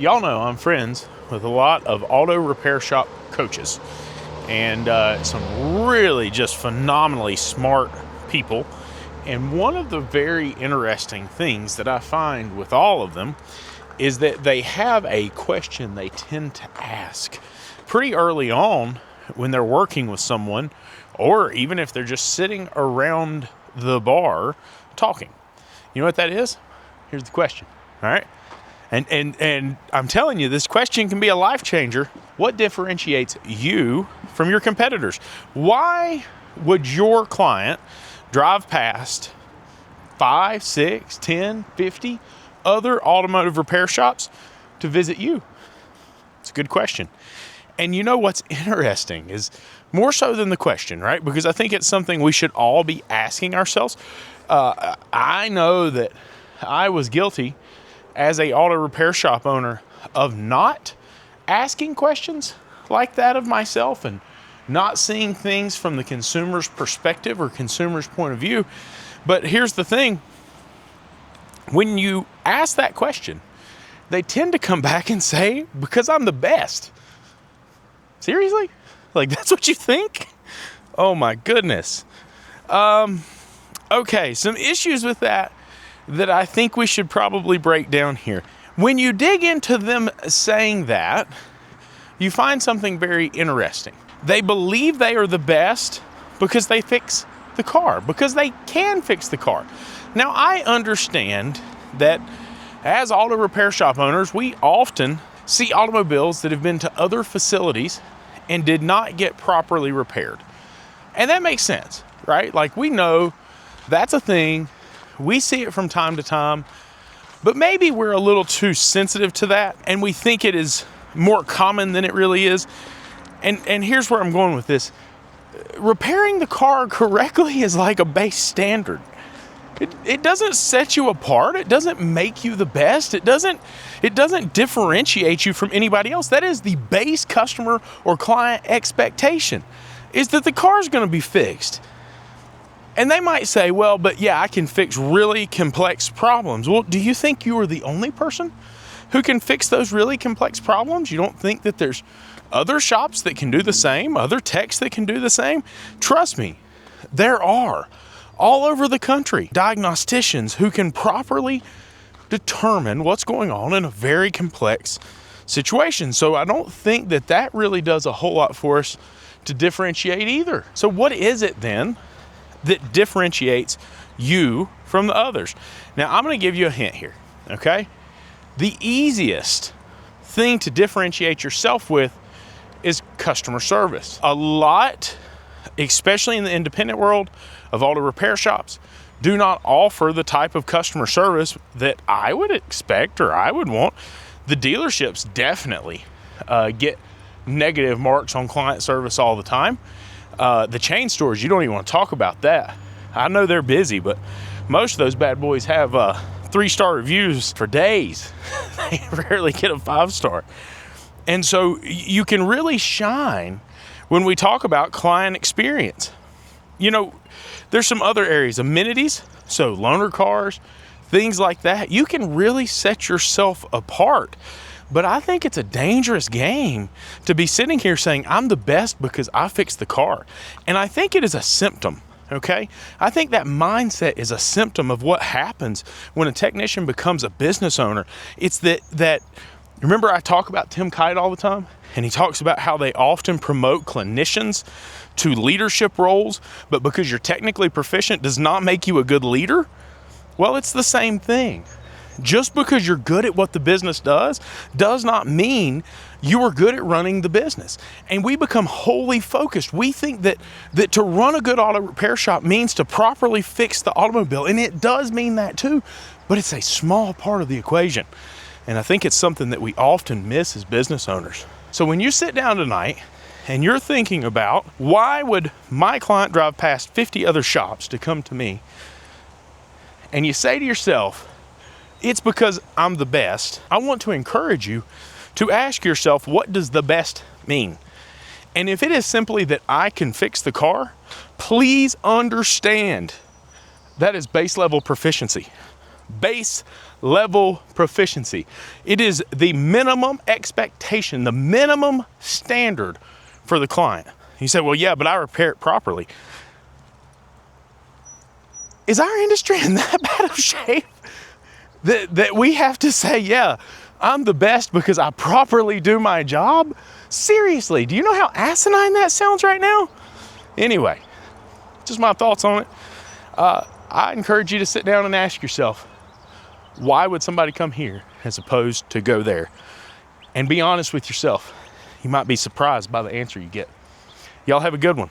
Y'all know I'm friends with a lot of auto repair shop coaches and some really just phenomenally smart people. And one of the very interesting things that I find with all of them is that they have a question they tend to ask pretty early on when they're working with someone, or even if they're just sitting around the bar talking. You know what that is? Here's the question, all right? And I'm telling you, this question can be a life changer. What differentiates you from your competitors? Why would your client drive past 5, 6, 10, 50 other automotive repair shops to visit you? It's a good question. And you know what's interesting is more so than the question, right? Because I think it's something we should all be asking ourselves. I know that I was guilty as a auto repair shop owner of not asking questions like that of myself and not seeing things from the consumer's perspective or consumer's point of view. But here's the thing. When you ask that question, they tend to come back and say, because I'm the best. Seriously? Like, that's what you think? Oh my goodness. Okay, some issues with that I think we should probably break down here. When you dig into them saying that, you find something very interesting. They believe they are the best because they fix the car, because they can fix the car. Now, I understand that as auto repair shop owners, we often see automobiles that have been to other facilities and did not get properly repaired. And that makes sense, right? Like, we know that's a thing. We see it from time to time, but maybe we're a little too sensitive to that and we think it is more common than it really is. And here's where I'm going with this. Repairing the car correctly is like a base standard. It doesn't set you apart. It doesn't make you the best. It doesn't differentiate you from anybody else. That is the base customer or client expectation, is that the car is going to be fixed. And they might say, well, but yeah, I can fix really complex problems. Well, do you think you are the only person who can fix those really complex problems? You don't think that there's other shops that can do the same, other techs that can do the same? Trust me, there are all over the country diagnosticians who can properly determine what's going on in a very complex situation. So I don't think that really does a whole lot for us to differentiate either. So what is it then that differentiates you from the others? Now, I'm going to give you a hint here, okay? The easiest thing to differentiate yourself with is customer service. A lot, especially in the independent world of auto repair shops, do not offer the type of customer service that I would expect or I would want. The dealerships definitely get negative marks on client service all the time. The chain stores, you don't even want to talk about that. I know they're busy, but most of those bad boys have 3-star reviews for days. They rarely get a 5-star. And so you can really shine when we talk about client experience. You know, there's some other areas, amenities, so loaner cars, things like that. You can really set yourself apart. But I think it's a dangerous game to be sitting here saying, I'm the best because I fixed the car. And I think it is a symptom, okay? I think that mindset is a symptom of what happens when a technician becomes a business owner. It's that remember I talk about Tim Kite all the time? And he talks about how they often promote clinicians to leadership roles, but because you're technically proficient does not make you a good leader. Well, it's the same thing. Just because you're good at what the business does not mean you are good at running the business. And we become wholly focused. We think that to run a good auto repair shop means to properly fix the automobile. And it does mean that too, but it's a small part of the equation. And I think it's something that we often miss as business owners. So when you sit down tonight and you're thinking about, why would my client drive past 50 other shops to come to me? And you say to yourself, it's because I'm the best. I want to encourage you to ask yourself, what does the best mean? And if it is simply that I can fix the car, please understand that is base level proficiency. base level proficiency. It is the minimum expectation, the minimum standard for the client. You say, well, yeah, but I repair it properly. Is our industry in that bad of shape that we have to say, yeah, I'm the best because I properly do my job? Seriously, do you know how asinine that sounds right now? Anyway, just my thoughts on it. I encourage you to sit down and ask yourself, why would somebody come here as opposed to go there? And be honest with yourself. You might be surprised by the answer you get. Y'all have a good one.